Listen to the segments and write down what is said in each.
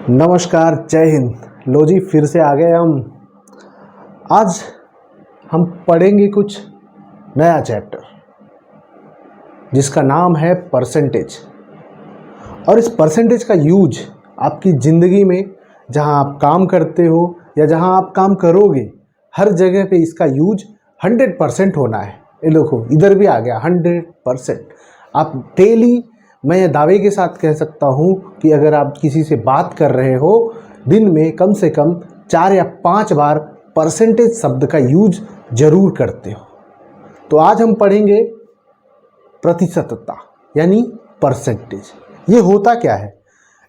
नमस्कार, जय हिंद। लो जी, फिर से आ गए हम। आज हम पढ़ेंगे कुछ नया चैप्टर जिसका नाम है परसेंटेज। और इस परसेंटेज का यूज आपकी ज़िंदगी में जहां आप काम करते हो या जहां आप काम करोगे, हर जगह पे इसका यूज 100% होना है। ये देखो, इधर भी आ गया 100%। आप डेली, मैं ये दावे के साथ कह सकता हूँ कि अगर आप किसी से बात कर रहे हो, दिन में कम से कम 4 या 5 बार परसेंटेज शब्द का यूज जरूर करते हो। तो आज हम पढ़ेंगे प्रतिशतता यानी परसेंटेज। ये होता क्या है?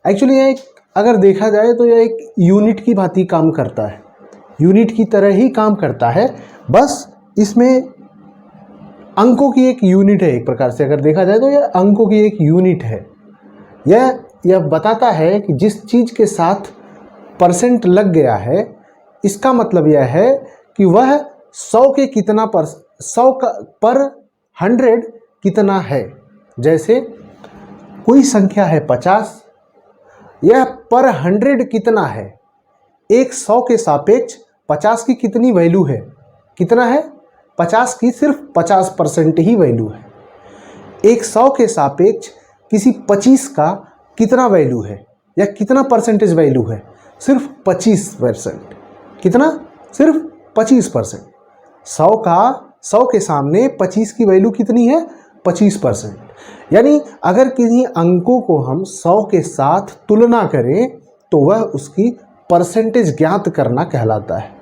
एक्चुअली ये अगर देखा जाए तो यह एक यूनिट की भांति काम करता है, यूनिट की तरह ही काम करता है। बस इसमें अंकों की एक यूनिट है। एक प्रकार से अगर देखा जाए तो यह अंकों की एक यूनिट है। यह बताता है कि जिस चीज़ के साथ परसेंट लग गया है, इसका मतलब यह है कि वह 100 के कितना पर 100 का पर 100 कितना है। जैसे कोई संख्या है 50, यह पर 100 कितना है। एक 100 के सापेक्ष 50 की कितनी वैल्यू है? कितना है? 50 की सिर्फ 50% ही वैल्यू है। एक 100 के सापेक्ष किसी 25 का कितना वैल्यू है या कितना परसेंटेज वैल्यू है? सिर्फ 25%। कितना? सिर्फ 25%। 100 के सामने 25 की वैल्यू कितनी है? 25%। यानी अगर किसी अंकों को हम 100 के साथ तुलना करें तो वह उसकी परसेंटेज ज्ञात करना कहलाता है।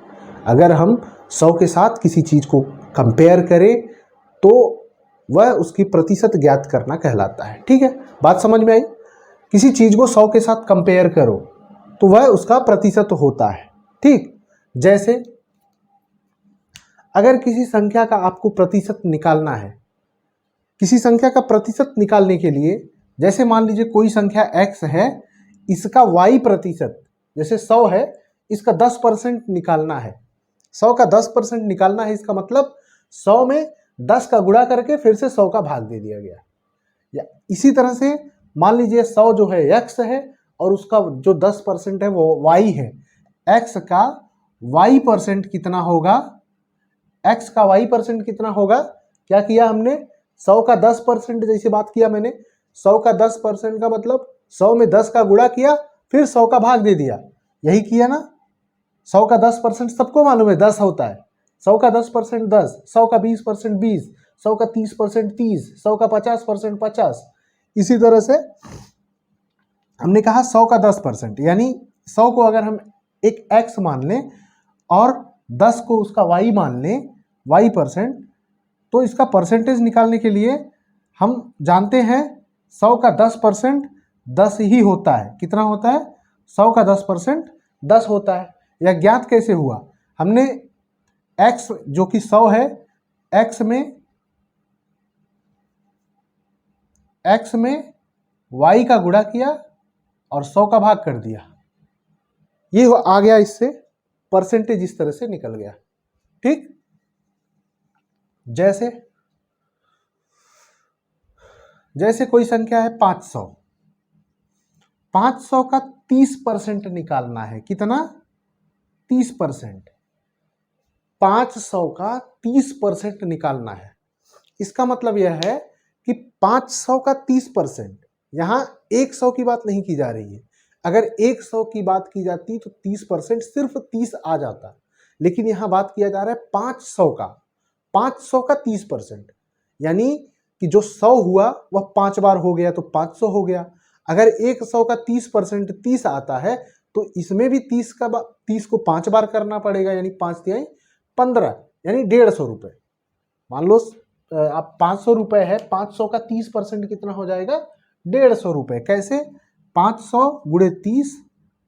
अगर हम 100 के साथ किसी चीज़ को कंपेयर करें तो वह उसकी प्रतिशत ज्ञात करना कहलाता है। ठीक है, बात समझ में आई? किसी चीज़ को 100 के साथ कंपेयर करो तो वह उसका प्रतिशत होता है। ठीक, जैसे अगर किसी संख्या का आपको प्रतिशत निकालना है, किसी संख्या का प्रतिशत निकालने के लिए, जैसे मान लीजिए कोई संख्या x है, इसका y प्रतिशत, जैसे 100 है, इसका 10% निकालना है। 100 का 10% निकालना है, इसका मतलब 100 में 10 का गुणा करके फिर से 100 का भाग दे दिया गया। या इसी तरह से मान लीजिए 100 जो है x है और उसका जो 10% है वो y है। x का y परसेंट कितना होगा? x का y परसेंट कितना होगा? क्या किया हमने? 100 का 10% जैसे बात किया मैंने, 100 का 10% का मतलब 100 में 10 का गुणा किया फिर 100 का भाग दे दिया। यही किया ना? 100 का 10% सबको मालूम है 10 होता है। 100 का 10% 10, 100 का 20% 20, 100 का 30% 30, 100 का 50% 50। इसी तरह से हमने कहा 100 का 10%, यानी 100 को अगर हम एक x मान लें और 10 को उसका y मान लें, y परसेंट, तो इसका परसेंटेज निकालने के लिए हम जानते हैं 100 का 10% 10 ही होता है। कितना होता है? 100 का 10% 10 होता है। यह ज्ञात कैसे हुआ? हमने x जो कि 100 है, x में y का गुणा किया और 100 का भाग कर दिया। ये आ गया, इससे परसेंटेज इस तरह से निकल गया। ठीक, जैसे कोई संख्या है 500, 500 का 30% निकालना है। कितना? 30%। 500 का 30% निकालना है। इसका मतलब यह है कि 500 का 30%, यहां 100 की बात नहीं की जा रही है। अगर 100 की बात की जाती तो 30% सिर्फ 30 आ जाता, लेकिन यहां बात किया जा रहा है 500 का 30%। यानी कि जो 100 हुआ वह 5 बार हो गया तो 500 हो गया। अगर 100 का 30% 30 आता है तो इसमें भी 30 को 5 बार करना पड़ेगा, यानी 5 तिहाई 15, यानी 150 रुपये। मान लो आप 500 रुपये है, 500 का 30% कितना हो जाएगा? 150 रुपये। कैसे? 500 गुणे 30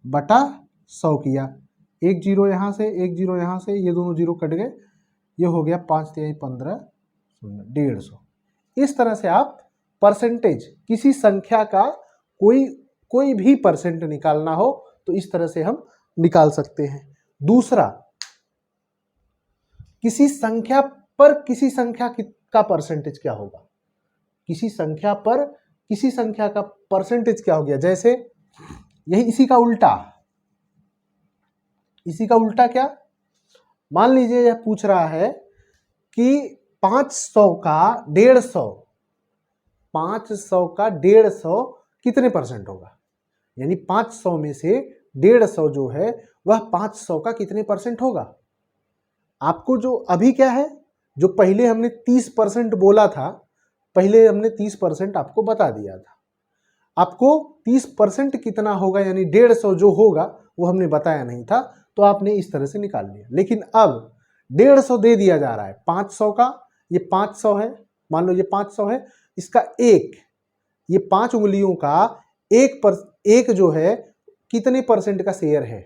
बटा 100 किया, एक जीरो यहाँ से, एक जीरो यहाँ से, ये दोनों जीरो कट गए, ये हो गया 5 तिहाई 15, 150। इस तरह से आप परसेंटेज, किसी संख्या का कोई भी परसेंट निकालना हो तो इस तरह से हम निकाल सकते हैं। दूसरा, किसी संख्या पर किसी संख्या का परसेंटेज क्या होगा? किसी संख्या पर किसी संख्या का परसेंटेज क्या हो गया? जैसे यही इसी का उल्टा, इसी का उल्टा क्या, मान लीजिए यह पूछ रहा है कि 500 का 150, 500 का 150 कितने परसेंट होगा, यानी 500 में से 150 जो है वह 500 का कितने परसेंट होगा। आपको जो अभी क्या है, जो पहले हमने 30% बोला था, पहले हमने 30% आपको बता दिया था, आपको 30% कितना होगा यानी 150 जो होगा वो हमने बताया नहीं था, तो आपने इस तरह से निकाल लिया। लेकिन अब 150 दे दिया जा रहा है 500 का, ये 500 है, मान लो ये 500 है, इसका एक, ये 5 उंगलियों का एक जो है कितने परसेंट का शेयर है,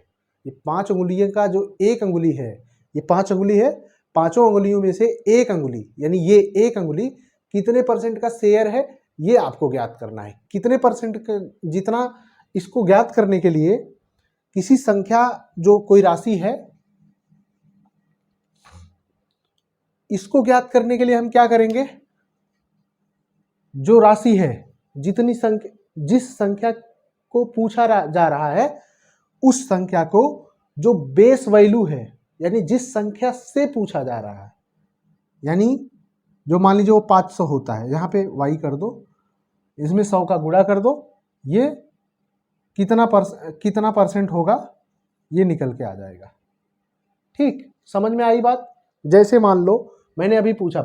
ये 5 उंगलियों का जो एक अंगुली है, ये 5 उंगली है, 5 अंगुलियों में से एक अंगुली यानी ये एक अंगुली कितने परसेंट का शेयर है, ये आपको ज्ञात करना है। कितने परसेंट का, जितना, इसको ज्ञात करने के लिए किसी संख्या, जो कोई राशि है, इसको ज्ञात करने के लिए हम क्या करेंगे, जो राशि है, जितनी संख्या, जिस संख्या को पूछा जा रहा है उस संख्या को जो बेस वैल्यू है, यानी जिस संख्या से पूछा जा रहा है, यानी जो मान लीजिए वो 500 होता है, यहाँ पे y कर दो, इसमें 100 का गुणा कर दो, ये कितना परसेंट होगा ये निकल के आ जाएगा। ठीक, समझ में आई बात। जैसे मान लो मैंने अभी पूछा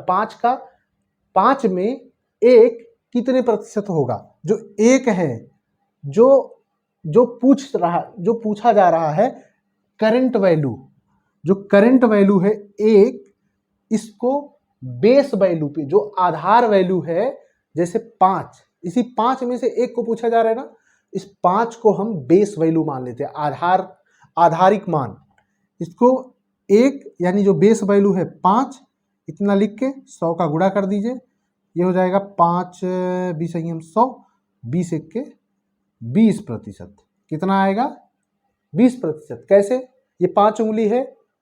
5 में एक कितने प्रतिशत होगा, जो एक है, जो पूछा जा रहा है करंट वैल्यू, जो करंट वैल्यू है एक, इसको बेस वैल्यू पे, जो आधार वैल्यू है, जैसे 5, इसी 5 में से एक को पूछा जा रहा है ना, इस 5 को हम बेस वैल्यू मान लेते हैं, आधारिक मान, इसको एक यानी जो बेस वैल्यू है 5, इतना लिख के 100 का गुणा कर दीजिए, ये हो जाएगा 5 20 100, 20 एक के 20%, कितना आएगा 20%। कैसे, ये 5 उंगली है,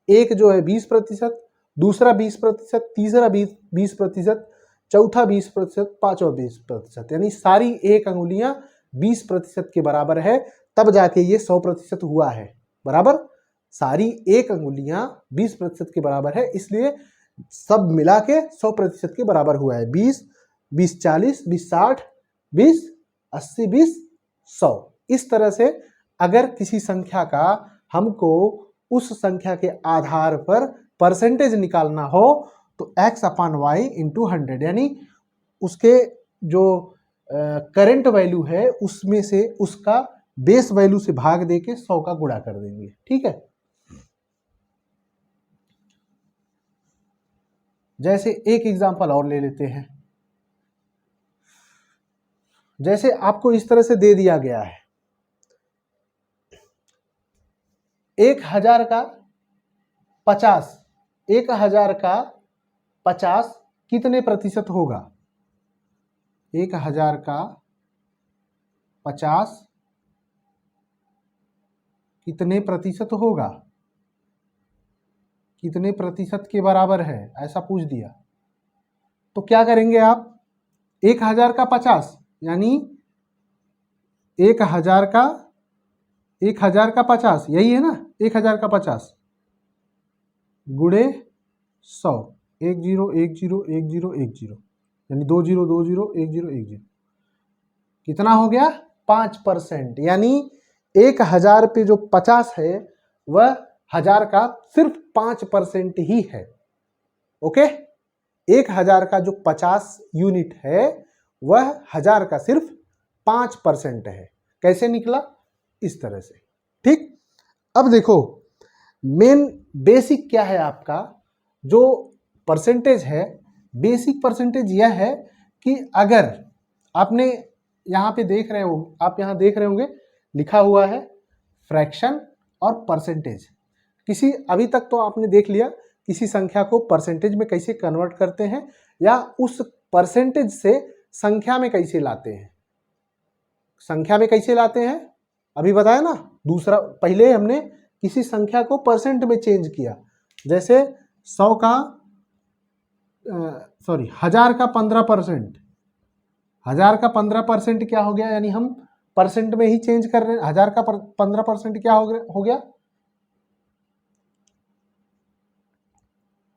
एक जो है 20%, दूसरा 20%, तीसरा 20%, चौथा 20%, पांचवा 20%, यानी सारी एक अंगुलियां 20% के बराबर है, तब जाके ये 100% हुआ है। बराबर, सारी एक अंगुलियां 20% के बराबर है, इसलिए सब मिला के 100% के बराबर हुआ है। 20 20 40 20 60 20 80 20 100। इस तरह से अगर किसी संख्या का हमको उस संख्या के आधार पर परसेंटेज निकालना हो तो x/y इंटू 100, यानी उसके जो करंट वैल्यू है उसमें से उसका बेस वैल्यू से भाग देके 100 का गुणा कर देंगे। ठीक है, जैसे एक एग्जांपल और ले लेते हैं। जैसे आपको इस तरह से दे दिया गया है 1000 का 50, 1000 का 50 कितने प्रतिशत होगा, 1000 का 50 कितने प्रतिशत होगा, कितने प्रतिशत के बराबर है, ऐसा पूछ दिया। तो क्या करेंगे आप, 1000 का 50 यानी 1000 का 50, यही है ना, 1000 का 50 गुणे 100, 1 0 1 0 1 0 1 0, यानी 2 0 2 0 1 0 1 0, कितना हो गया 5%, यानी 1000 पे जो 50 है वह 1000 का सिर्फ 5% ही है। ओके, 1000 का जो 50 यूनिट है वह 1000 का सिर्फ 5% है। कैसे निकला, इस तरह से। ठीक, अब देखो मेन बेसिक क्या है आपका, जो परसेंटेज है, बेसिक परसेंटेज यह है कि अगर आपने यहाँ पे देख रहे हो, आप यहाँ देख रहे होंगे लिखा हुआ है फ्रैक्शन और परसेंटेज। किसी, अभी तक तो आपने देख लिया किसी संख्या को परसेंटेज में कैसे कन्वर्ट करते हैं या उस परसेंटेज से संख्या में कैसे लाते हैं, संख्या में कैसे लाते हैं अभी बताया ना। दूसरा, पहले हमने किसी संख्या को परसेंट में चेंज किया, जैसे 100 का 1000 का 15%, 1000 का 15% क्या हो गया, यानी हम परसेंट में ही चेंज कर रहे हैं। 1000 का 15% क्या हो गया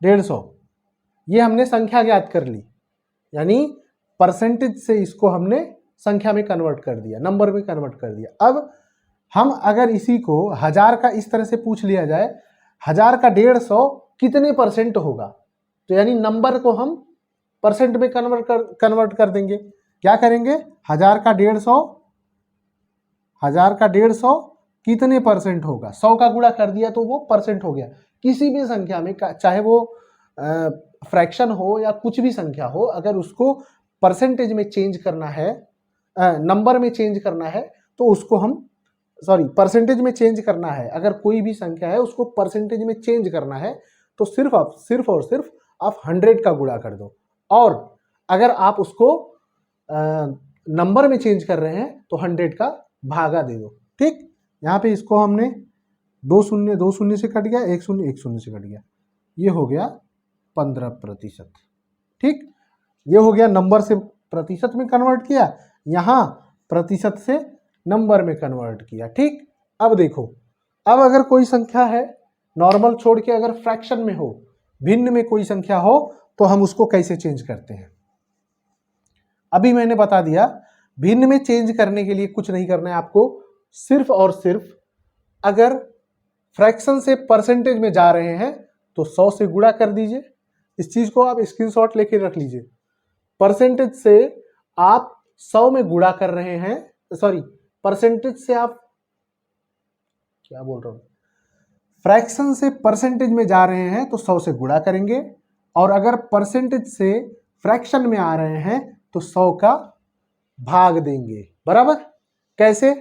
150। ये हमने संख्या ज्ञात कर ली, यानी परसेंटेज से इसको हमने संख्या में कन्वर्ट कर दिया, नंबर में कन्वर्ट कर दिया। अब हम अगर इसी को 1000 का इस तरह से पूछ लिया जाए, 1000 का 150 कितने परसेंट होगा, तो यानी नंबर को हम परसेंट में कन्वर्ट कर देंगे। क्या करेंगे 1000 का 150 कितने परसेंट होगा, 100 का गुणा कर दिया तो वो परसेंट हो गया। किसी भी संख्या में, चाहे वो फ्रैक्शन हो या कुछ भी संख्या हो, अगर उसको परसेंटेज में चेंज करना है, नंबर में चेंज करना है, तो उसको हम परसेंटेज में चेंज करना है, अगर कोई भी संख्या है उसको परसेंटेज में चेंज करना है, तो सिर्फ और सिर्फ आप 100 का गुणा कर दो। और अगर आप उसको नंबर में चेंज कर रहे हैं तो 100 का भागा दे दो। ठीक, यहाँ पे इसको हमने 2 शून्य से कट गया, 1 शून्य से कट गया, ये हो गया 15%। ठीक, ये हो गया नंबर से प्रतिशत में कन्वर्ट किया, यहाँ प्रतिशत से नंबर में कन्वर्ट किया। ठीक, अब देखो, अब अगर कोई संख्या है नॉर्मल छोड़ के अगर फ्रैक्शन में हो, भिन्न में कोई संख्या हो, तो हम उसको कैसे चेंज करते हैं। अभी मैंने बता दिया, भिन्न में चेंज करने के लिए कुछ नहीं करना है आपको, सिर्फ और सिर्फ अगर फ्रैक्शन से परसेंटेज में जा रहे हैं तो 100 से गुणा कर दीजिए। इस चीज को आप स्क्रीनशॉट लेके रख लीजिए। परसेंटेज से आप 100 में गुणा कर रहे हैं, परसेंटेज से आप क्या बोल रहा हूं, फ्रैक्शन से परसेंटेज में जा रहे हैं तो 100 से गुणा करेंगे, और अगर परसेंटेज से फ्रैक्शन में आ रहे हैं तो 100 का भाग देंगे। बराबर, कैसे,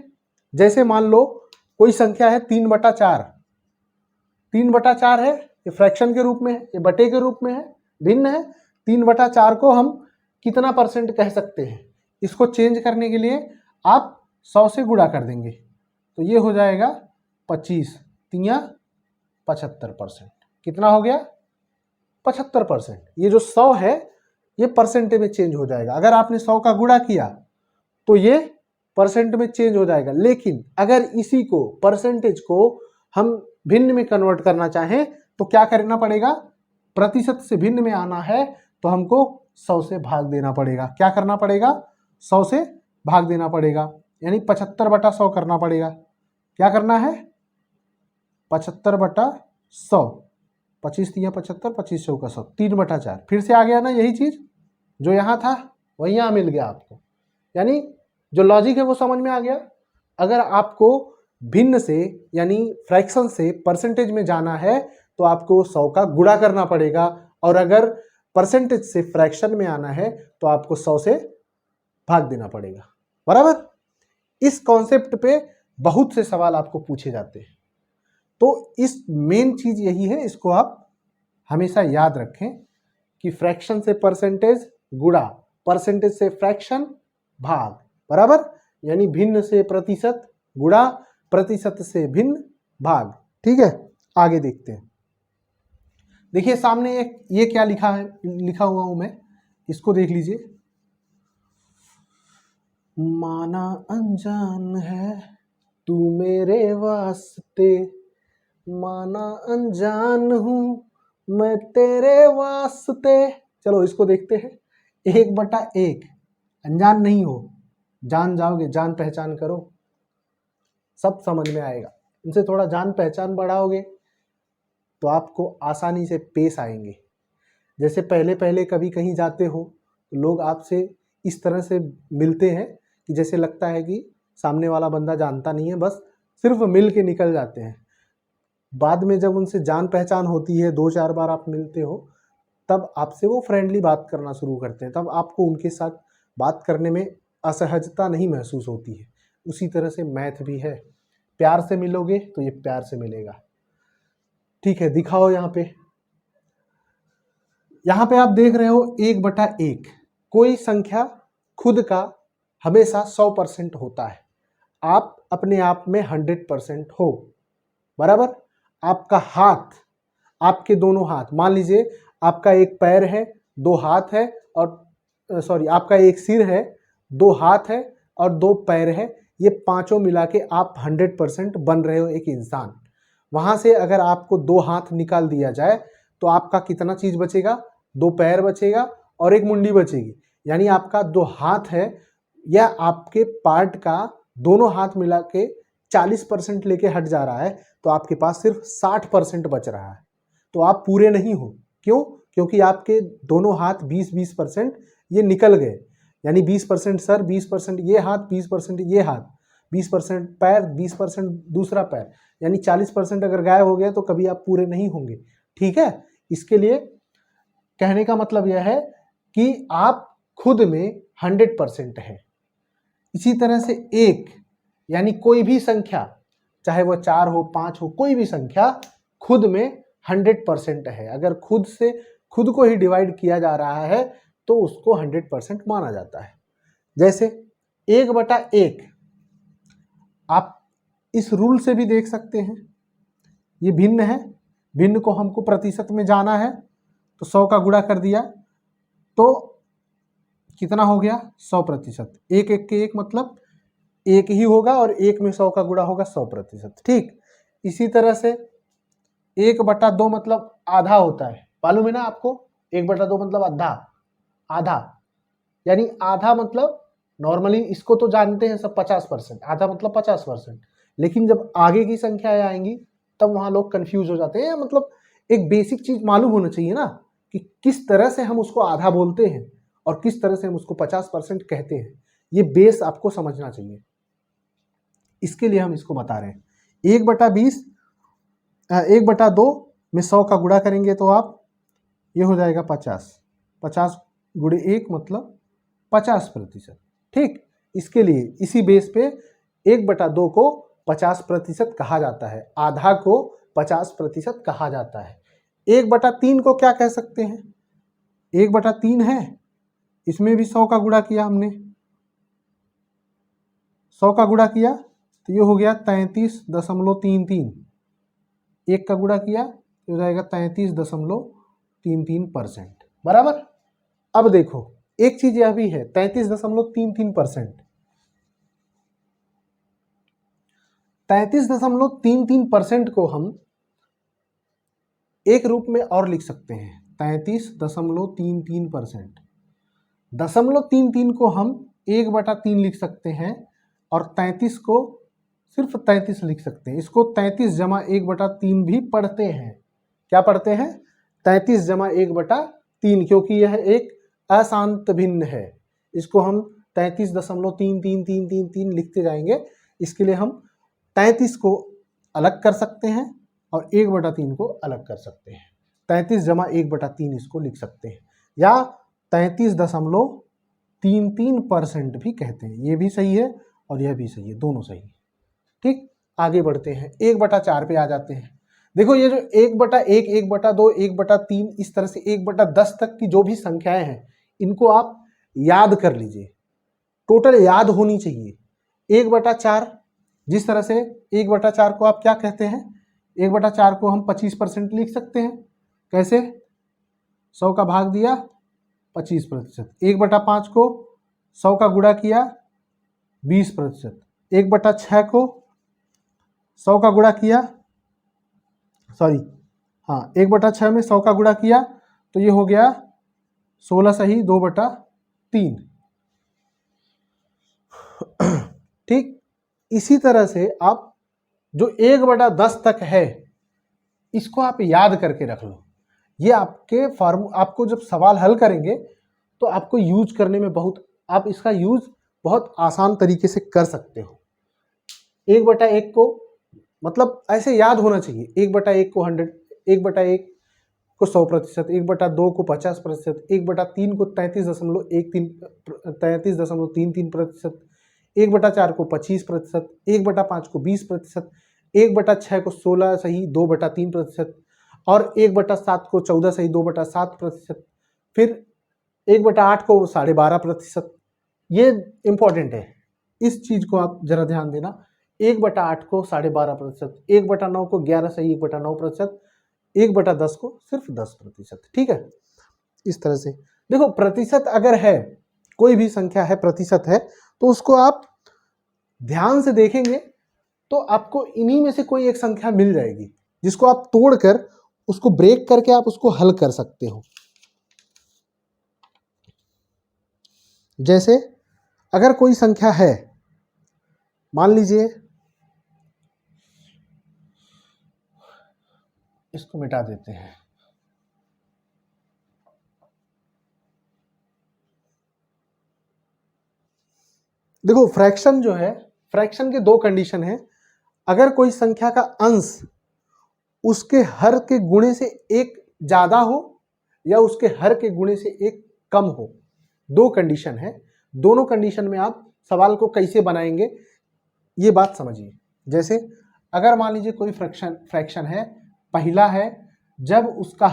जैसे मान लो कोई संख्या है 3/4, 3/4 है, ये फ्रैक्शन के रूप में है, ये बटे के रूप में है, भिन्न है। 3/4 को हम कितना परसेंट कह सकते हैं, इसको चेंज करने के लिए आप 100 से गुणा कर देंगे, तो ये हो जाएगा 25 तिया 75%। कितना हो गया 75%। ये जो 100 है ये परसेंटेज में चेंज हो जाएगा। अगर आपने 100 का गुणा किया तो ये परसेंट में चेंज हो जाएगा, लेकिन अगर इसी को परसेंटेज को हम भिन्न में कन्वर्ट करना चाहें तो क्या करना पड़ेगा, प्रतिशत से भिन्न में आना है तो हमको 100 से भाग देना पड़ेगा। क्या करना पड़ेगा, 100 से भाग देना पड़ेगा, यानी 75/100 करना पड़ेगा। क्या करना है 75/100, 25 तिया 75, 25 चौका 100, 3/4। फिर से आ गया ना, यही चीज जो यहाँ था वही यहाँ मिल गया आपको, यानी जो लॉजिक है वो समझ में आ गया। अगर आपको भिन्न से यानी फ्रैक्शन से परसेंटेज में जाना है तो आपको 100 का गुणा करना पड़ेगा, और अगर परसेंटेज से फ्रैक्शन में आना है तो आपको 100 से भाग देना पड़ेगा। बराबर, इस कॉन्सेप्ट पे बहुत से सवाल आपको पूछे जाते हैं, तो इस मेन चीज यही है, इसको आप हमेशा याद रखें कि फ्रैक्शन से परसेंटेज गुणा, परसेंटेज से फ्रैक्शन भाग, बराबर, यानी भिन्न से प्रतिशत गुणा, प्रतिशत से भिन्न भाग। ठीक है, आगे देखते हैं। देखिए सामने एक ये क्या लिखा हुआ हूं मैं, इसको देख लीजिए। माना अनजान है तू मेरे वास्ते, माना अनजान हूं मैं तेरे वास्ते। चलो इसको देखते हैं। 1/1, अनजान नहीं हो, जान जाओगे, जान पहचान करो, सब समझ में आएगा। इनसे थोड़ा जान पहचान बढ़ाओगे तो आपको आसानी से पेश आएंगे। जैसे पहले पहले कभी कहीं जाते हो तो लोग आपसे इस तरह से मिलते हैं कि जैसे लगता है कि सामने वाला बंदा जानता नहीं है, बस सिर्फ मिल के निकल जाते हैं। बाद में जब उनसे जान पहचान होती है, 2-4 बार आप मिलते हो, तब आपसे वो फ्रेंडली बात करना शुरू करते हैं, तब आपको उनके साथ बात करने में असहजता नहीं महसूस होती है। उसी तरह से मैथ भी है, प्यार से मिलोगे तो ये प्यार से मिलेगा। ठीक है, दिखाओ यहाँ पे। यहाँ पे आप देख रहे हो 1/1, कोई संख्या खुद का हमेशा 100% होता है, आप अपने आप में 100% हो। बराबर, आपका हाथ, आपके दोनों हाथ, मान लीजिए आपका एक पैर है, 2 हाथ है, और आपका एक सिर है, 2 हाथ है और 2 पैर है, ये पांचों मिला के आप 100% बन रहे हो एक इंसान। वहां से अगर आपको 2 हाथ निकाल दिया जाए तो आपका कितना चीज बचेगा, 2 पैर बचेगा और एक मुंडी बचेगी। यानी आपका 2 हाथ है, या आपके पार्ट का दोनों हाथ मिला के 40% लेके हट जा रहा है, तो आपके पास सिर्फ 60% बच रहा है। तो आप पूरे नहीं हो। क्यों? क्योंकि आपके दोनों हाथ 20-20% ये निकल गए। यानी 20% सर, 20% ये हाथ, 20% ये हाथ, 20% पैर, 20% दूसरा पैर, यानी 40% अगर गायब हो गया तो कभी आप पूरे नहीं होंगे। ठीक है, इसके लिए कहने का मतलब यह है कि आप खुद में 100% है। इसी तरह से एक, यानी कोई भी संख्या, चाहे वो 4 हो, 5 हो, कोई भी संख्या खुद में 100% है। अगर खुद से खुद को ही डिवाइड किया जा रहा है तो उसको 100% माना जाता है। जैसे 1/1, आप इस रूल से भी देख सकते हैं, ये भिन्न है, भिन्न को हमको प्रतिशत में जाना है, तो 100 का गुणा कर दिया तो कितना हो गया, 100%। 1 मतलब 1 ही होगा और 1 में 100 का गुणा होगा 100%। ठीक, इसी तरह से 1/2 मतलब आधा होता है, मालूम है ना आपको? 1/2 मतलब आधा, आधा यानी आधा मतलब नॉर्मली इसको तो जानते हैं सब 50%, आधा मतलब 50%। लेकिन जब आगे की संख्याएं आएंगी तब वहां लोग कंफ्यूज हो जाते हैं। मतलब एक बेसिक चीज मालूम होना चाहिए ना कि किस तरह से हम उसको आधा बोलते हैं और किस तरह से हम उसको 50% कहते हैं। ये बेस आपको समझना चाहिए, इसके लिए हम इसको बता रहे हैं। 1/20, 1/2 में 100 का गुणा करेंगे तो आप ये हो जाएगा 50, 50 गुणे 1 मतलब 50%। ठीक, इसके लिए इसी बेस पे 1/2 को 50% कहा जाता है, आधा को 50% कहा जाता है। 1/3 को क्या कह सकते हैं? 1/3 है, इसमें भी 100 का गुणा किया हमने, 100 का गुणा किया तो ये हो गया 33.33। 1 का गुणा किया तो हो जाएगा 33.33%। बराबर। अब देखो एक चीज यह भी है, 33.33%, 33.33% को हम एक रूप में और लिख सकते हैं, 33.33%। 0.33 को हम 1/3 लिख सकते हैं और 33 को सिर्फ 33 लिख सकते हैं। इसको 33 जमा 1/3 भी पढ़ते हैं। क्या पढ़ते हैं? 33 जमा 1/3, क्योंकि यह एक अशांत भिन्न है। इसको हम 33.3333 लिखते जाएंगे। इसके लिए हम 33 को अलग कर सकते हैं और 1/3 को अलग कर सकते हैं। 33 जमा 1/3 इसको लिख सकते हैं, या 33.33% भी कहते हैं। ये भी सही है और यह भी सही है, दोनों सही है। ठीक, आगे बढ़ते हैं, 1/4 पे आ जाते हैं। देखो ये जो 1/1, 1/2, 1/3, इस तरह से 1/10 तक की जो भी संख्याएं हैं इनको आप याद कर लीजिए, टोटल याद होनी चाहिए। 1/4, जिस तरह से 1/4 को आप क्या कहते हैं? 1/4 को हम 25% लिख सकते हैं। कैसे? 100 का भाग दिया 25%। 1/5 को 100 का गुणा किया 20%। 1/6 को 100 का गुणा किया, 1/6 में 100 का गुणा किया तो ये हो गया 16 सही 2/3। ठीक, इसी तरह से आप जो 1/10 तक है इसको आप याद करके रख लो। ये आपके आपको जब सवाल हल करेंगे तो आपको यूज करने में आप इसका यूज बहुत आसान तरीके से कर सकते हो। 1/1 को मतलब ऐसे याद होना चाहिए, 1/1 को 100, 1/1 को 100%, 1/2 को 50%, 1/3 को 33.33%, 1/4 को 25%, 1/5 को 20%, 1/6 को 16 सही 2/3%, और 1/7 को 14 सही 2/7%, फिर 1/8 को 12.5%। ये इंपॉर्टेंट है, इस चीज को आप जरा ध्यान देना। 1/8 को 12.5%, 1/9 को 11 सही 1/9%, 1/10 को सिर्फ 10%। ठीक है, इस तरह से देखो, प्रतिशत अगर है, कोई भी संख्या है प्रतिशत है, तो उसको आप ध्यान से देखेंगे तो आपको इन्हीं में से कोई एक संख्या मिल जाएगी जिसको आप तोड़कर उसको ब्रेक करके आप उसको हल कर सकते हो। जैसे अगर कोई संख्या है, मान लीजिए, इसको मिटा देते हैं, देखो फ्रैक्शन जो है, फ्रैक्शन के दो कंडीशन है। अगर कोई संख्या का अंश उसके हर के गुणे से एक ज्यादा हो या उसके हर के गुणे से एक कम हो, दो कंडीशन है। दोनों कंडीशन में आप सवाल को कैसे बनाएंगे ये बात समझिए। जैसे अगर मान लीजिए कोई फ्रैक्शन है, पहला है जब उसका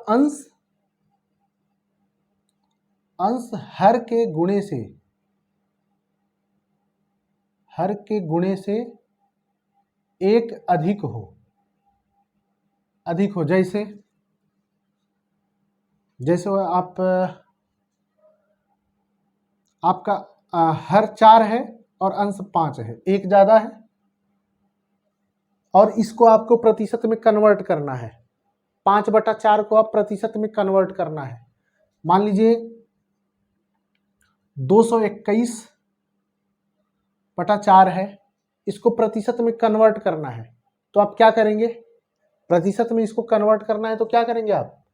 अंश हर के गुणे से एक अधिक हो। जैसे आपका हर 4 है और अंश 5 है, एक ज्यादा है, और इसको आपको प्रतिशत में कन्वर्ट करना है। 5/4 को आप प्रतिशत में कन्वर्ट करना है। मान लीजिए 221/4 है, इसको प्रतिशत में कन्वर्ट करना है, तो आप क्या करेंगे? प्रतिशत में इसको कन्वर्ट करना है तो क्या करेंगे आप?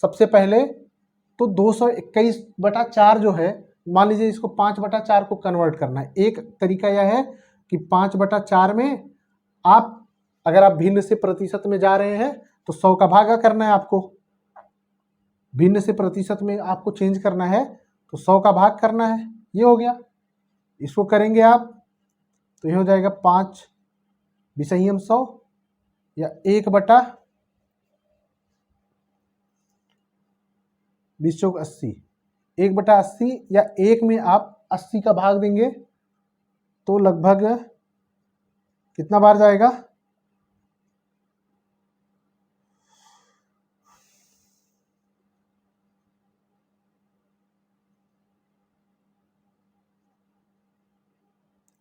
सबसे पहले तो 221/4 जो है, मान लीजिए इसको 5/4 को कन्वर्ट करना है। एक तरीका यह है कि 5/4 में अगर आप भिन्न से प्रतिशत में जा रहे हैं तो 100 का भागा करना है आपको। भिन्न से प्रतिशत में आपको चेंज करना है तो 100 का भाग करना है। ये हो गया। इसको करेंगे आप तो ये हो जाएगा 5 विषयम 100 या 1/20 1/80 या 1 में आप 80 का भाग देंगे तो लगभग कितना बार जाएगा?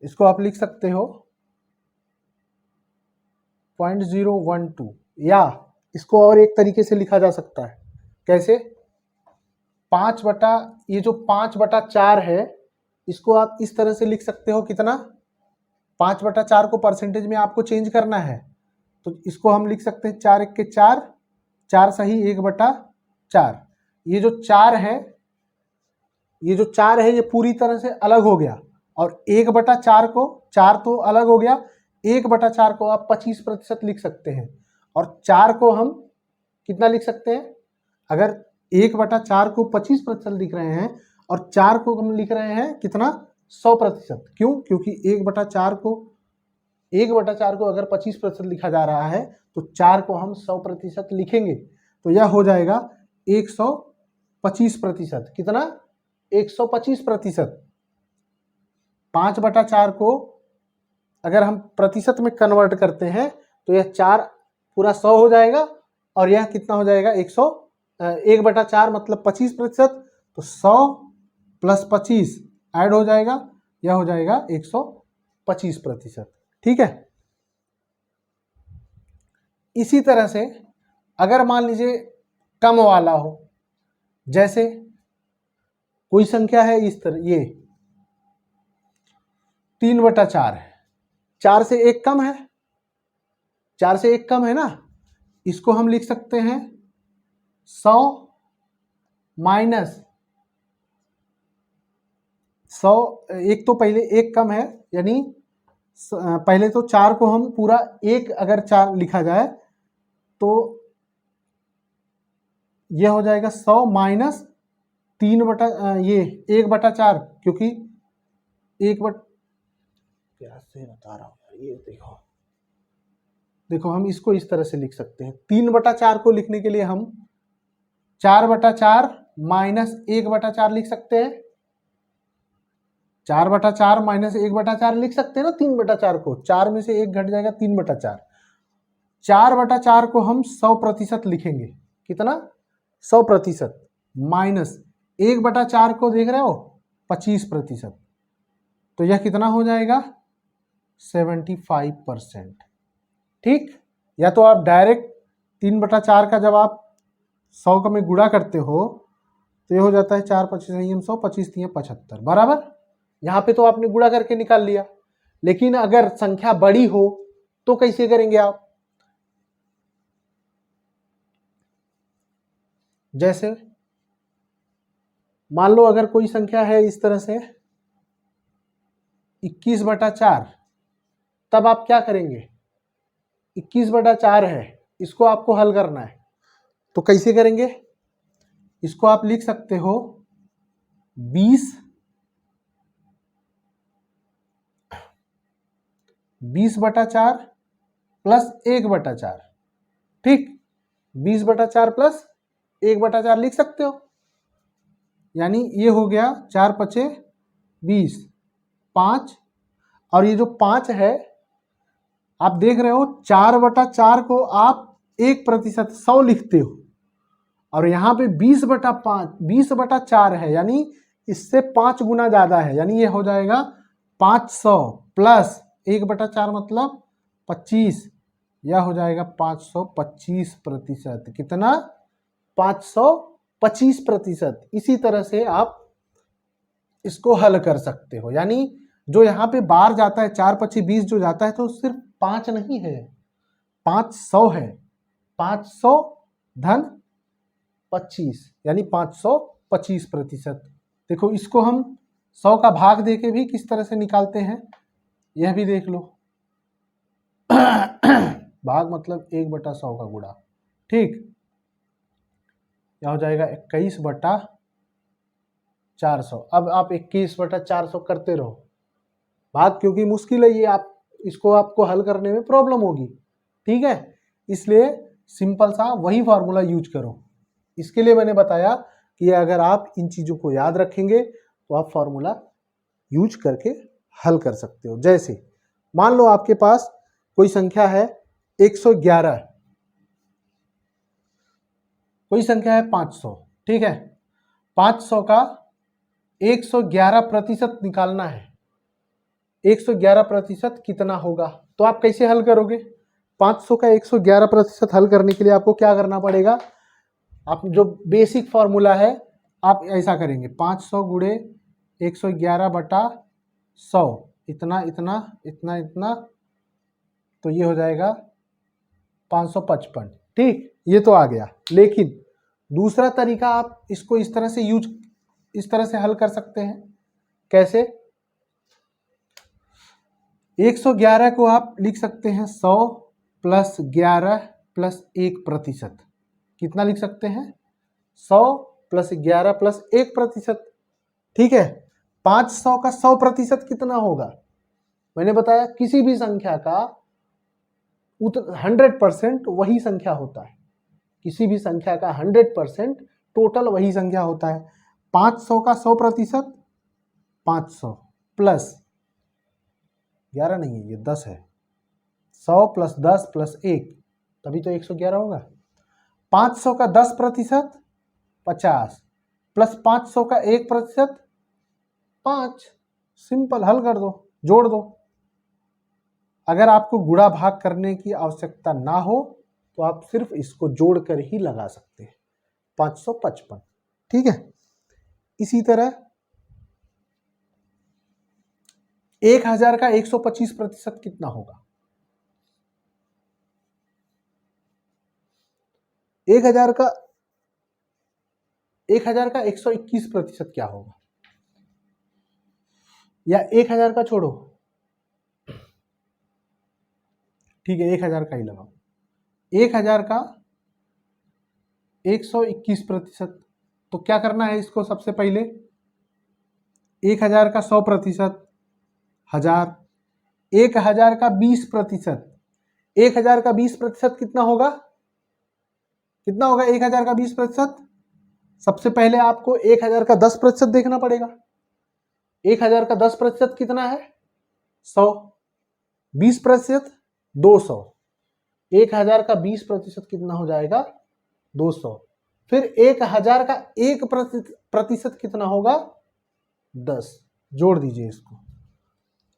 इसको आप लिख सकते हो 0.012, या इसको और एक तरीके से लिखा जा सकता है। कैसे? ये जो 5/4 है, इसको आप इस तरह से लिख सकते हो। कितना? 5/4 को परसेंटेज में आपको चेंज करना है तो इसको हम लिख सकते हैं 4 1 के 4, 4 सही 1/4। ये जो 4 है ये पूरी तरह से अलग हो गया, और 1/4 को, 4 तो अलग हो गया, 1/4 को आप 25% लिख सकते हैं। और 4 को हम कितना लिख सकते हैं? अगर 1/4 को 25% लिख रहे हैं और 4 को हम लिख रहे हैं कितना? 100%। क्यों? क्योंकि 1/4 को अगर 25% लिखा जा रहा है तो 4 को हम 100% लिखेंगे, तो यह हो जाएगा 125%। कितना? 125%। 5/4 को अगर हम प्रतिशत में कन्वर्ट करते हैं तो यह 4 पूरा 100 हो जाएगा, और यह कितना हो जाएगा? 1/4 मतलब 25%, तो 100 + 25 ऐड हो जाएगा, यह हो जाएगा 125%। ठीक है। इसी तरह से अगर मान लीजिए कम वाला हो, जैसे कोई संख्या है इस तरह, ये 3/4 है, 4 से 1 कम है, 4 से 1 कम है ना, इसको हम लिख सकते हैं 100 -100। एक तो पहले 1 कम है, यानी पहले तो 4 को हम पूरा 1 अगर 4 लिखा जाए तो यह हो जाएगा 100 -1/4, क्योंकि कैसे बता रहा हूँ, ये देखो हम इसको इस तरह से लिख सकते हैं। 3/4 को लिखने के लिए हम 4/4 -1/4 लिख सकते हैं। 4/4 -1/4 लिख सकते हैं ना। 3/4 को 4 में से 1 घट जाएगा, 3/4। 4/4 को हम 100% लिखेंगे। कितना? 100%। माइनस 1/4 को देख रहे हो 25%। तो यह कितना हो जाएगा 75%। ठीक, या तो आप डायरेक्ट 3/4 का जब आप 100 का में गुणा करते हो तो ये हो जाता है 4 25 100, 25 3 75 बराबर। यहाँ पे तो आपने गुणा करके निकाल लिया, लेकिन अगर संख्या बड़ी हो तो कैसे करेंगे आप? जैसे मान लो अगर कोई संख्या है इस तरह से 21/4, तब आप क्या करेंगे? 21/4 है, इसको आपको हल करना है, तो कैसे करेंगे? इसको आप लिख सकते हो 20/4 प्लस 1/4। ठीक, 20/4 प्लस 1/4 लिख सकते हो, यानी ये हो गया 4 5 20 5, और ये जो 5 है आप देख रहे हो 4/4 को आप 1% 100 लिखते हो, और यहाँ पे 20/4 है, यानी इससे 5 गुना ज्यादा है, यानी ये हो जाएगा 500 प्लस 1/4 मतलब 25, यह हो जाएगा 525%। कितना? 525%। इसी तरह से आप इसको हल कर सकते हो, यानी जो यहाँ पे बार जाता है 4 25 20 जो जाता है तो सिर्फ 5 नहीं है, 500 है। 500 धन 25 यानी 525%। देखो इसको हम 100 का भाग देके भी किस तरह से निकालते हैं यह भी देख लो। भाग मतलब 1/100 का गुणा। ठीक, यह हो जाएगा 21/400। अब आप 21/400 करते रहो भाग, क्योंकि मुश्किल है ये, आप इसको आपको हल करने में प्रॉब्लम होगी। ठीक है, इसलिए सिंपल सा वही फार्मूला यूज करो। इसके लिए मैंने बताया कि अगर आप इन चीज़ों को याद रखेंगे तो आप फार्मूला यूज करके हल कर सकते हो। जैसे मान लो आपके पास कोई संख्या है 111, कोई संख्या है 500। ठीक है, 500 का 111% निकालना है। 111% कितना होगा? तो आप कैसे हल करोगे? 500 का 111% हल करने के लिए आपको क्या करना पड़ेगा? आप जो बेसिक फॉर्मूला है आप ऐसा करेंगे, 500 गुणे 111/100, इतना इतना इतना इतना, तो ये हो जाएगा 555। ठीक, ये तो आ गया। लेकिन दूसरा तरीका आप इसको इस तरह से हल कर सकते हैं। कैसे? 111 को आप लिख सकते हैं 100 प्लस 11 प्लस 1%। कितना लिख सकते हैं? 100 प्लस 11 प्लस 1%। ठीक है, 500 का 100% कितना होगा? मैंने बताया किसी भी संख्या का 100% वही संख्या होता है, किसी भी संख्या का 100% टोटल वही संख्या होता है। 500 का 100% 500 प्लस 11 नहीं है, ये 10 है। 100 प्लस 10 प्लस 1 तभी तो 111 होगा। 500 का 10% 50 प्लस 500 का 1% 5। सिंपल, हल कर दो, जोड़ दो। अगर आपको गुणा भाग करने की आवश्यकता ना हो तो आप सिर्फ इसको जोड़कर ही लगा सकते हैं, 555। ठीक है, इसी तरह 1000 का 125% कितना होगा? 1000 का 121% क्या होगा? या 1000 का छोड़ो, ठीक है 1000 का ही लगाओ। 1000 का 121%, तो क्या करना है इसको? सबसे पहले 1000 का 100%, 1000, 1000 का 20%, 1000 का 20% कितना होगा? कितना होगा 1000 का 20%? सबसे पहले आपको 1000 का 10% देखना पड़ेगा। 1000 का 10% कितना है? 100, 20% 200। 1000 का 20% कितना हो जाएगा? 200। फिर 1000 का 1% कितना होगा? 10। जोड़ दीजिए इसको,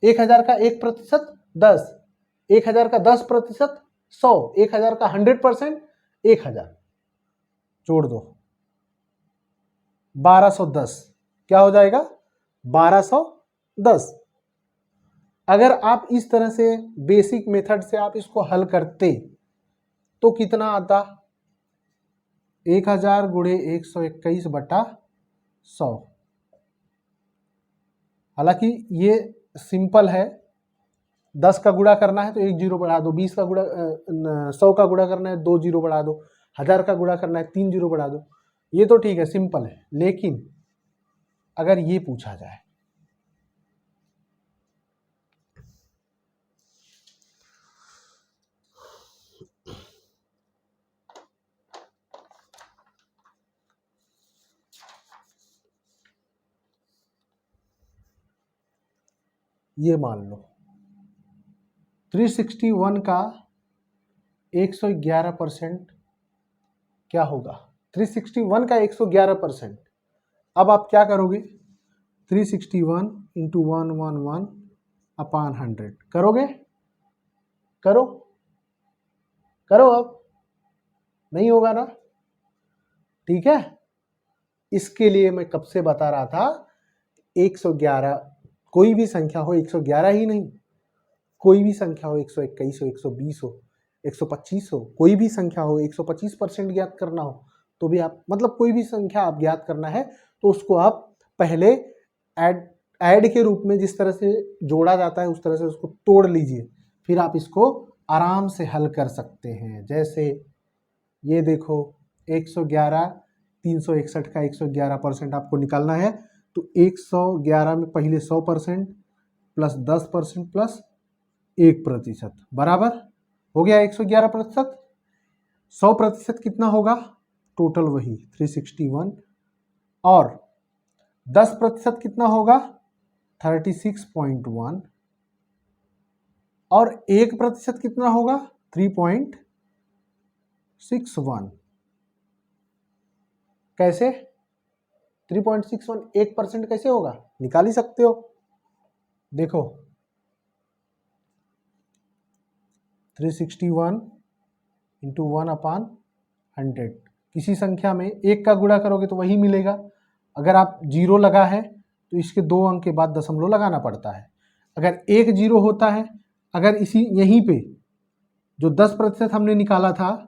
1000 का 1% 10, 1000 का 10% 100, 1000 का 100% 1000, जोड़ दो 1210, क्या हो जाएगा 1210। अगर आप इस तरह से बेसिक मेथड से आप इसको हल करते तो कितना आता, 1000 गुणे 121/100। हालांकि ये सिंपल है, 10 का गुणा करना है तो 1 जीरो बढ़ा दो, 20 का गुणा 100 का गुणा करना है 2 जीरो बढ़ा दो, 1000 का गुणा करना है 3 जीरो बढ़ा दो, ये तो ठीक है, सिंपल है। लेकिन अगर ये पूछा जाए, ये मान लो 361 का 111% क्या होगा, 361 का 111%। अब आप क्या करोगे, 361 इंटू 111/100 करोगे, करो करो, अब नहीं होगा ना, ठीक है। इसके लिए मैं कब से बता रहा था, 111 कोई भी संख्या हो, 111 ही नहीं, कोई भी संख्या हो, 121 हो, 120 हो, 125 हो, कोई भी संख्या हो, 125% ज्ञात करना हो तो भी आप, मतलब कोई भी संख्या आप ज्ञात करना है तो उसको आप पहले ऐड के रूप में जिस तरह से जोड़ा जाता है उस तरह से उसको तोड़ लीजिए, फिर आप इसको आराम से हल कर सकते हैं। जैसे ये देखो 111, 361 का 111% आपको निकालना है तो 111 में पहले 100% प्लस 10% प्लस 1% बराबर हो गया 111%। 100% कितना होगा, टोटल वही 361, और 10% कितना होगा 36.1, और 1% कितना होगा 3.61। कैसे 3.61 1% कैसे होगा, निकाल ही सकते हो। देखो 361 इंटू 1/100, किसी संख्या में 1 का गुणा करोगे तो वही मिलेगा। अगर आप जीरो लगा है तो इसके 2 अंक के बाद दशमलव लगाना पड़ता है। अगर 1 जीरो होता है, अगर इसी यहीं पे जो 10% हमने निकाला था,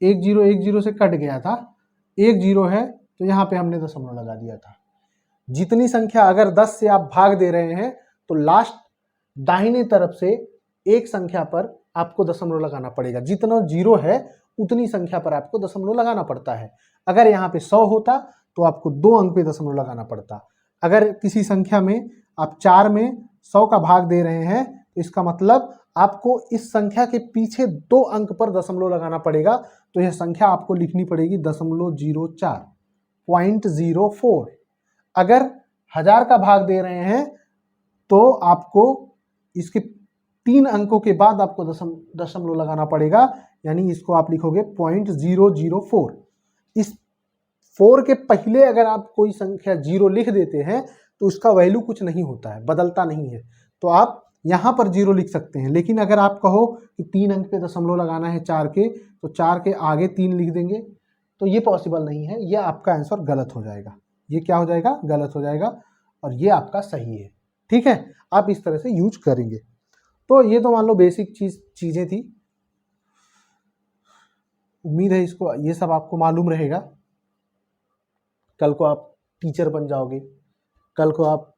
1 जीरो से कट गया था, 1 जीरो है तो यहाँ पे हमने दशमलव लगा दिया था। जितनी संख्या अगर 10 से आप भाग दे रहे हैं तो लास्ट दाहिने तरफ से एक संख्या पर आपको दशमलव लगाना पड़ेगा, जितना जीरो है उतनी संख्या पर आपको दशमलव लगाना पड़ता है। अगर यहाँ पे 100 होता तो आपको 2 अंक पे दशमलव लगाना पड़ता। अगर किसी संख्या में आप 4 में 100 का भाग दे रहे हैं तो इसका मतलब आपको इस संख्या के पीछे 2 अंक पर दशमलव लगाना पड़ेगा। तो यह संख्या आपको लिखनी पड़ेगी 0.04। अगर 1000 का भाग दे रहे हैं तो आपको इसके 3 अंकों के बाद आपको दशमलव लगाना पड़ेगा, यानी इसको आप लिखोगे 0.004। इस 4 के पहले अगर आप कोई संख्या 0 लिख देते हैं तो उसका वैल्यू कुछ नहीं होता है, बदलता नहीं है, तो आप यहाँ पर 0 लिख सकते हैं। लेकिन अगर आप कहो कि 3 अंक पे दशमलव लगाना है 4 के, तो 4 के आगे 3 लिख देंगे, तो ये पॉसिबल नहीं है, ये आपका आंसर गलत हो जाएगा। ये क्या हो जाएगा, गलत हो जाएगा, और ये आपका सही है। ठीक है, आप इस तरह से यूज करेंगे। तो ये तो मान लो बेसिक चीजें थी, उम्मीद है इसको ये सब आपको मालूम रहेगा। कल को आप टीचर बन जाओगे, कल को आप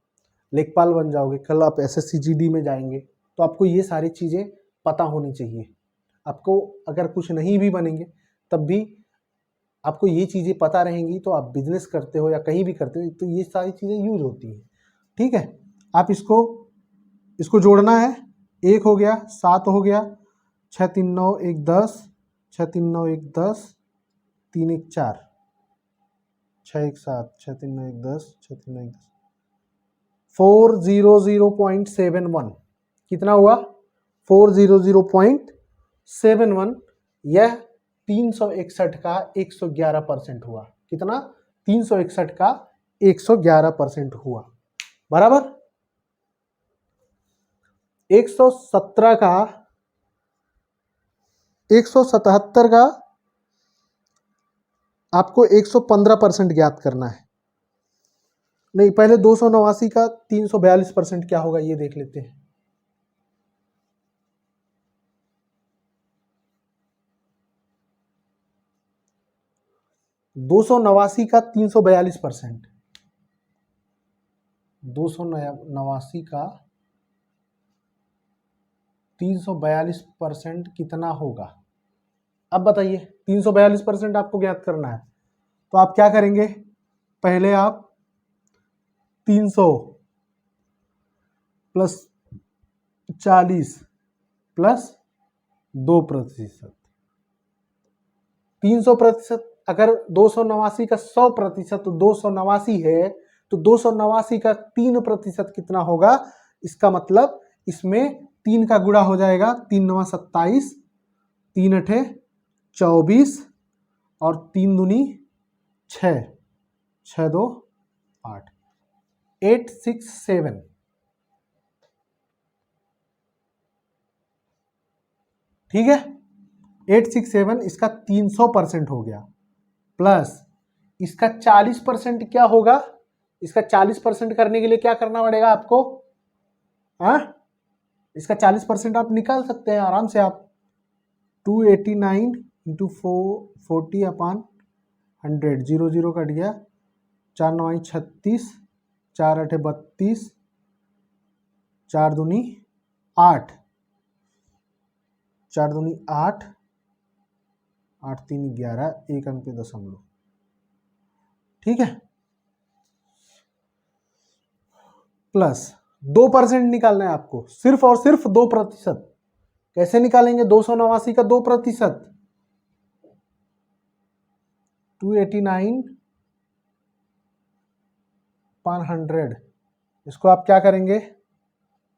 लेखपाल बन जाओगे, कल आप SSC GD में जाएंगे, तो आपको ये सारी चीज़ें पता होनी चाहिए। आपको अगर कुछ नहीं भी बनेंगे तब भी आपको ये चीज़ें पता रहेंगी, तो आप बिजनेस करते हो या कहीं भी करते हो तो ये सारी चीज़ें यूज होती हैं। ठीक है, आप इसको जोड़ना है, 1 हो गया, 7 हो गया, 6 3 9 1 10, 6 3 9 1 10, 3 1 4, 6 1 7, 6 3 9 1 10, 6 3 9 1 10, 400.71 कितना हुआ, 400.71। यह 361 का 111% हुआ। कितना, 361 का 111% हुआ, बराबर। 117 का 177 का आपको 115% ज्ञात करना है। नहीं, पहले 289 का 342% क्या होगा ये देख लेते हैं। दो सौ नवासी का 342%, 289 का 342% कितना होगा? अब बताइए, 342% आपको ज्ञात करना है तो आप क्या करेंगे? पहले आप 300 प्लस 40 प्लस 2%। 300%, अगर 289 का 100% तो 289 है, तो 289 का 3% कितना होगा? इसका मतलब इसमें 3 का गुणा हो जाएगा, 3 9 27, 3 8 24 और 3 दूनी 6, 6 2 8, 867। ठीक है, 867 इसका 300% हो गया, प्लस इसका 40% क्या होगा? इसका 40% करने के लिए क्या करना पड़ेगा आपको? इसका 40% आप निकाल सकते हैं आराम से। आप 289 इंटू 40/100, 0 0 कट गया, 4 9 36, 4 8 32, 4 दूनी 8, 4 दूनी 8, 8 3 11, 1 अंक पे दशमलव। ठीक है, प्लस 2% निकालना है आपको, सिर्फ और सिर्फ 2%। कैसे निकालेंगे 289 का 2%? 289/100, इसको आप क्या करेंगे?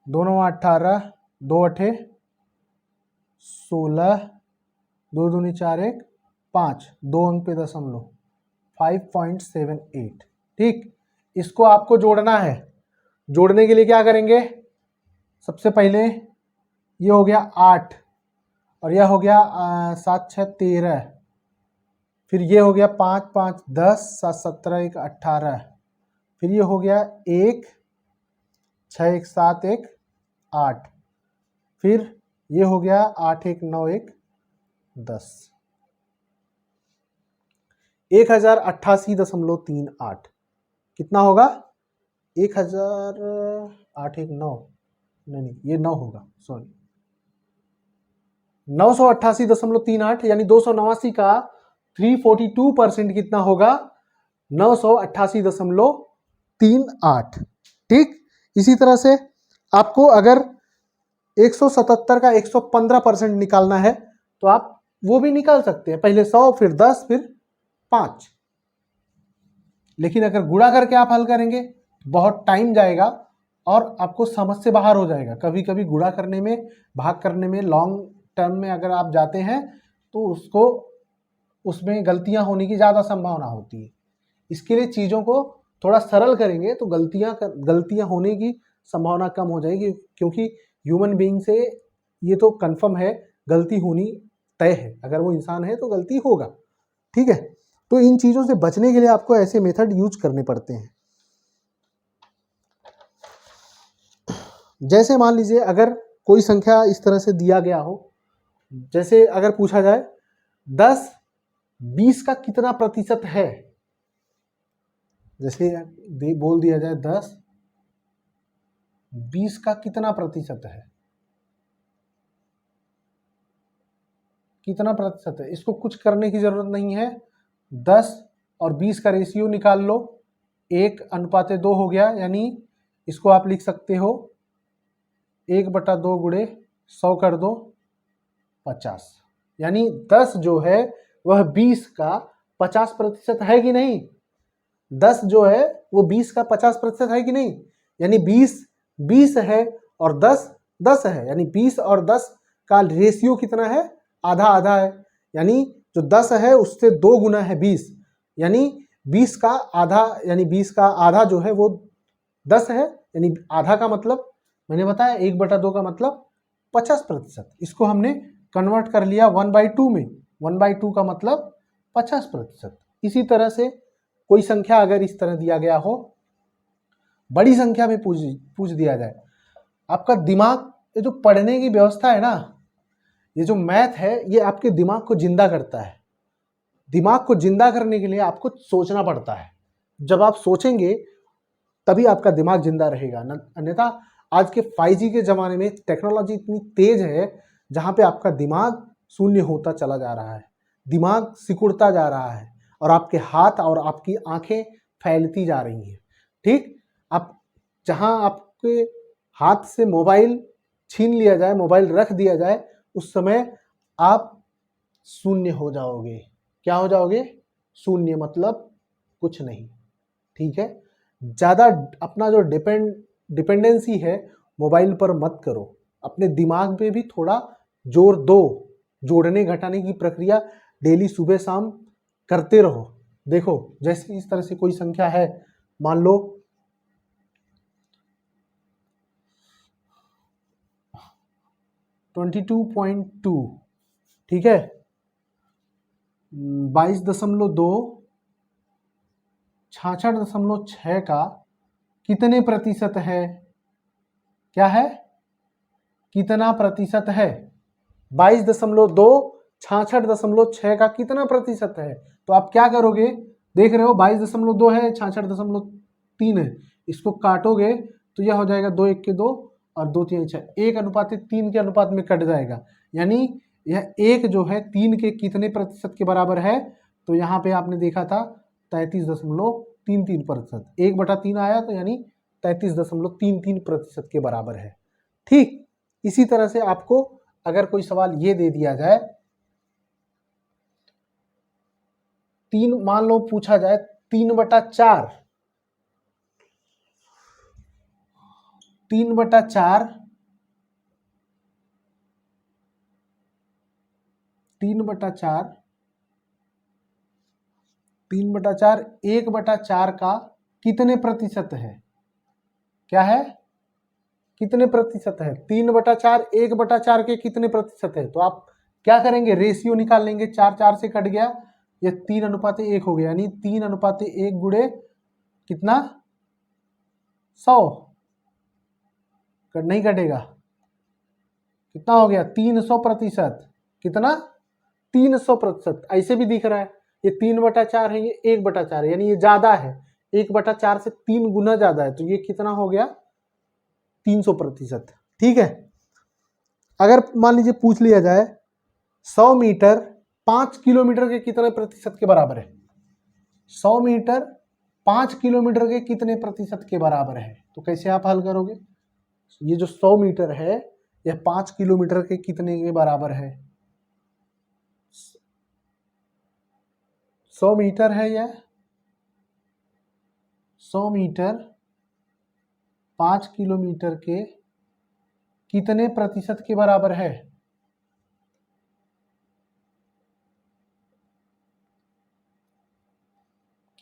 2 9 18, 2 8 16, 2 दूनी 4 1 5, 2 अंक पे दशमलव, 5.78। ठीक, इसको आपको जोड़ना है। जोड़ने के लिए क्या करेंगे? सबसे पहले ये हो गया 8 और यह हो गया 7 6 13, फिर ये हो गया 5 5 10, 7 17 1 18, फिर ये हो गया 1 6 1 7 1 8, फिर ये हो गया 8 1 9 1 10, 1088.38। कितना होगा? 1008 1 9, नहीं ये 9 होगा, सॉरी, 988.38, यानी 289 का 342% कितना होगा? 988.38। ठीक, इसी तरह से आपको अगर 177 का 115% निकालना है तो आप वो भी निकाल सकते हैं, पहले 100 फिर 10 फिर 5। लेकिन अगर गुणा करके आप हल करेंगे बहुत टाइम जाएगा और आपको समझ से बाहर हो जाएगा। कभी कभी गुणा करने में, भाग करने में, लॉन्ग टर्म में अगर आप जाते हैं तो उसमें गलतियां होने की ज़्यादा संभावना होती है। इसके लिए चीज़ों को थोड़ा सरल करेंगे तो गलतियां होने की संभावना कम हो जाएगी, क्योंकि ह्यूमन बीइंग से ये तो कंफर्म है गलती होनी तय है। अगर वो इंसान है तो गलती होगा। ठीक है, तो इन चीज़ों से बचने के लिए आपको ऐसे मेथड यूज करने पड़ते हैं। जैसे मान लीजिए अगर कोई संख्या इस तरह से दिया गया हो, जैसे अगर पूछा जाए 10 20 का कितना प्रतिशत है, जैसे बोल दिया जाए 10 20 का कितना प्रतिशत है, कितना प्रतिशत है, इसको कुछ करने की जरूरत नहीं है। 10 और 20 का रेशियो निकाल लो, 1:2 हो गया, यानी इसको आप लिख सकते हो 1/2 गुणे 100 कर दो 50, यानी 10 जो है वह 20 का 50% है कि नहीं? 10 जो है वो 20 का 50% है कि नहीं? यानी 20 है और 10 है, यानी 20 और 10 का रेशियो कितना है? आधा आधा है, यानी जो 10 है उससे 2 गुना है 20, यानी 20 का आधा, यानी 20 का आधा जो है वो 10 है, यानी आधा का मतलब मैंने बताया 1/2 का मतलब 50%। इसको हमने कन्वर्ट कर लिया 1/2 में। 1/2 का मतलब 50%। इसी तरह से कोई संख्या अगर इस तरह दिया गया हो, बड़ी संख्या में पूछ दिया जाए, आपका दिमाग, ये जो पढ़ने की व्यवस्था है ना, ये जो मैथ है, ये आपके दिमाग को जिंदा करता है। दिमाग को जिंदा करने के लिए आपको सोचना पड़ता है। जब आप सोचेंगे तभी आपका दिमाग जिंदा रहेगा, अन्यथा आज के 5G के ज़माने में टेक्नोलॉजी इतनी तेज है जहाँ पे आपका दिमाग शून्य होता चला जा रहा है, दिमाग सिकुड़ता जा रहा है और आपके हाथ और आपकी आंखें फैलती जा रही हैं। ठीक, आप जहाँ आपके हाथ से मोबाइल छीन लिया जाए, मोबाइल रख दिया जाए, उस समय आप शून्य हो जाओगे। क्या हो जाओगे? शून्य, मतलब कुछ नहीं। ठीक है, ज़्यादा अपना जो डिपेंडेंसी है मोबाइल पर मत करो, अपने दिमाग पे भी थोड़ा जोर दो। जोड़ने घटाने की प्रक्रिया डेली सुबह शाम करते रहो। देखो, जैसे इस तरह से कोई संख्या है, मान लो 22.2, ठीक है, 22.2 66.6 का कितने प्रतिशत है? क्या है? कितना प्रतिशत है? 22.2 66.6 का कितना प्रतिशत है? तो आप क्या करोगे? देख रहे हो 22.2 है, 66.3 है, इसको काटोगे तो यह हो जाएगा 2 1 के 2 और 2 3 6, 1:3 के अनुपात में कट जाएगा। यानी यह 1 जो है 3 के कितने प्रतिशत के बराबर है? तो यहाँ पे आपने देखा था 33.33%। 1/3 आया तो यानी 33.33% के बराबर है। ठीक, इसी तरह से आपको अगर कोई सवाल ये दे दिया जाए, 3 मान लो पूछा जाए 3/4, 3/4, 3/4, 3/4 1/4 का कितने प्रतिशत है? क्या है? कितने प्रतिशत है? 3/4 1/4 के कितने प्रतिशत है? तो आप क्या करेंगे? रेशियो निकाल लेंगे, 4 4 से कट गया, ये 3:1 हो गया, यानी 3:1 गुणे कितना? 100। नहीं कटेगा, कितना हो गया? 300%। कितना? 300%। ऐसे भी दिख रहा है, ये 3/4 है, ये 1/4 है, यानी ये ज्यादा है, 1/4 से 3 गुना ज्यादा है, तो ये कितना हो गया? 300%। ठीक है, अगर मान लीजिए पूछ लिया जाए 100 मीटर 5 किलोमीटर के कितने प्रतिशत के बराबर है? 100 मीटर 5 किलोमीटर के कितने प्रतिशत के बराबर है? तो कैसे आप हल करोगे? ये जो 100 मीटर है यह 5 किलोमीटर के कितने के बराबर है? 100 मीटर है यह, 100 मीटर 5 किलोमीटर के कितने प्रतिशत के बराबर है?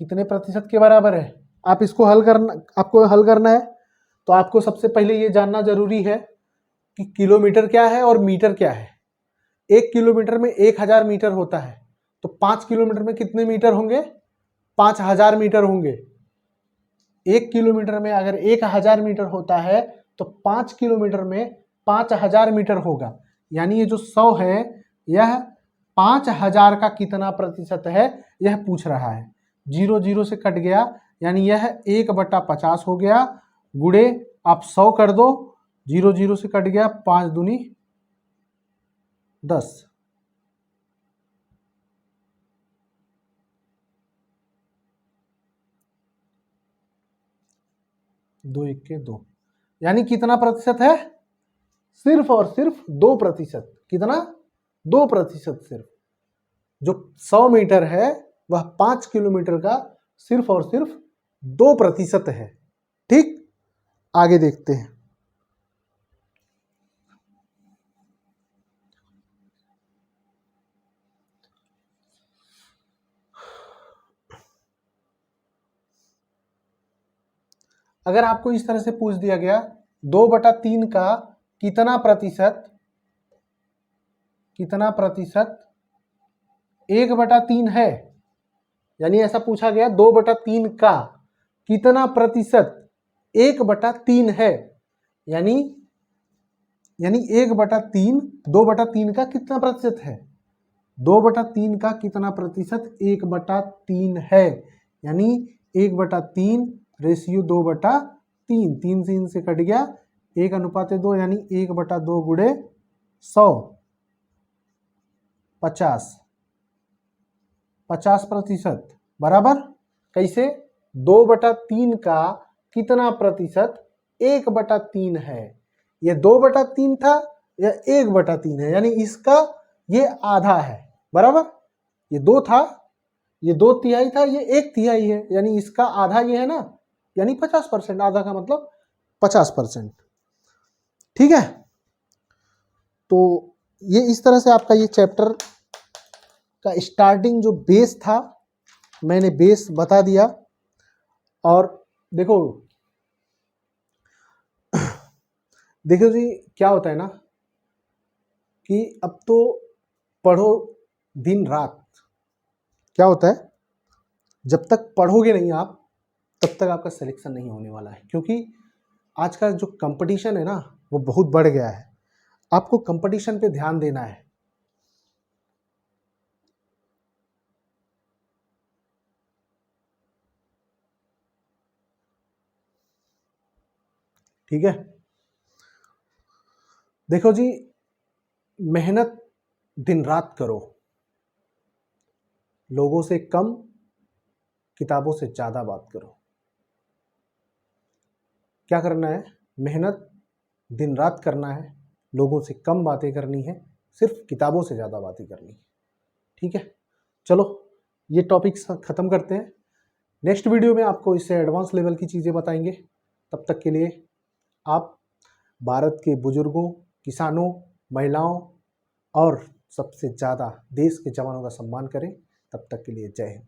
कितने प्रतिशत के बराबर है? आप इसको हल करना, आपको हल करना है तो आपको सबसे पहले ये जानना जरूरी है कि किलोमीटर क्या है और मीटर क्या है। 1 किलोमीटर में 1000 मीटर होता है, तो 5 किलोमीटर में कितने मीटर होंगे? 5000 मीटर होंगे। 1 किलोमीटर में अगर 1000 मीटर होता है तो 5 किलोमीटर में 5000 मीटर होगा, यानी ये जो 100 है यह 5000 का कितना प्रतिशत है यह पूछ रहा है। 0 0 से कट गया, यानी यह 1/50 हो गया, गुणे आप 100 कर दो, 0 0 से कट गया, 5 दूनी 10, 2 1 के 2, यानी कितना प्रतिशत है? सिर्फ और सिर्फ 2%। कितना? 2% सिर्फ। जो 100 मीटर है वह 5 किलोमीटर का सिर्फ और सिर्फ 2% है। ठीक, आगे देखते हैं। अगर आपको इस तरह से पूछ दिया गया 2/3 का कितना प्रतिशत 1/3 है, यानी ऐसा पूछा गया 2/3 का कितना प्रतिशत 1/3 है, यानी 1/3 2/3 का कितना प्रतिशत है, 2/3 का कितना प्रतिशत 1/3 है, यानी 1/3 रेशियो 2/3, 3 से कट गया 1:2, यानी 1/2 गुणे 100, 50% बराबर। कैसे? 2/3 का कितना प्रतिशत 1/3 है, ये 2/3 था या 1/3 है, यानी इसका ये आधा है बराबर। ये 2 था, ये 2/3 था, ये 1/3 है, यानी इसका आधा ये है ना, यानी 50%। आधा का मतलब 50%। ठीक है, तो ये इस तरह से आपका ये चैप्टर का स्टार्टिंग जो बेस था, मैंने बेस बता दिया। और देखो जी क्या होता है ना कि अब तो पढ़ो दिन रात। क्या होता है, जब तक पढ़ोगे नहीं आप तब तक आपका सिलेक्शन नहीं होने वाला है, क्योंकि आज का जो कंपटीशन है ना वो बहुत बढ़ गया है। आपको कंपटीशन पे ध्यान देना है। ठीक है, देखो जी, मेहनत दिन रात करो, लोगों से कम किताबों से ज़्यादा बात करो। क्या करना है, मेहनत दिन रात करना है, लोगों से कम बातें करनी है, सिर्फ किताबों से ज़्यादा बातें करनी है। ठीक है, चलो ये टॉपिक्स ख़त्म करते हैं। नेक्स्ट वीडियो में आपको इससे एडवांस लेवल की चीज़ें बताएंगे। तब तक के लिए आप भारत के बुजुर्गों, किसानों, महिलाओं और सबसे ज़्यादा देश के जवानों का सम्मान करें। तब तक के लिए जय हिंद।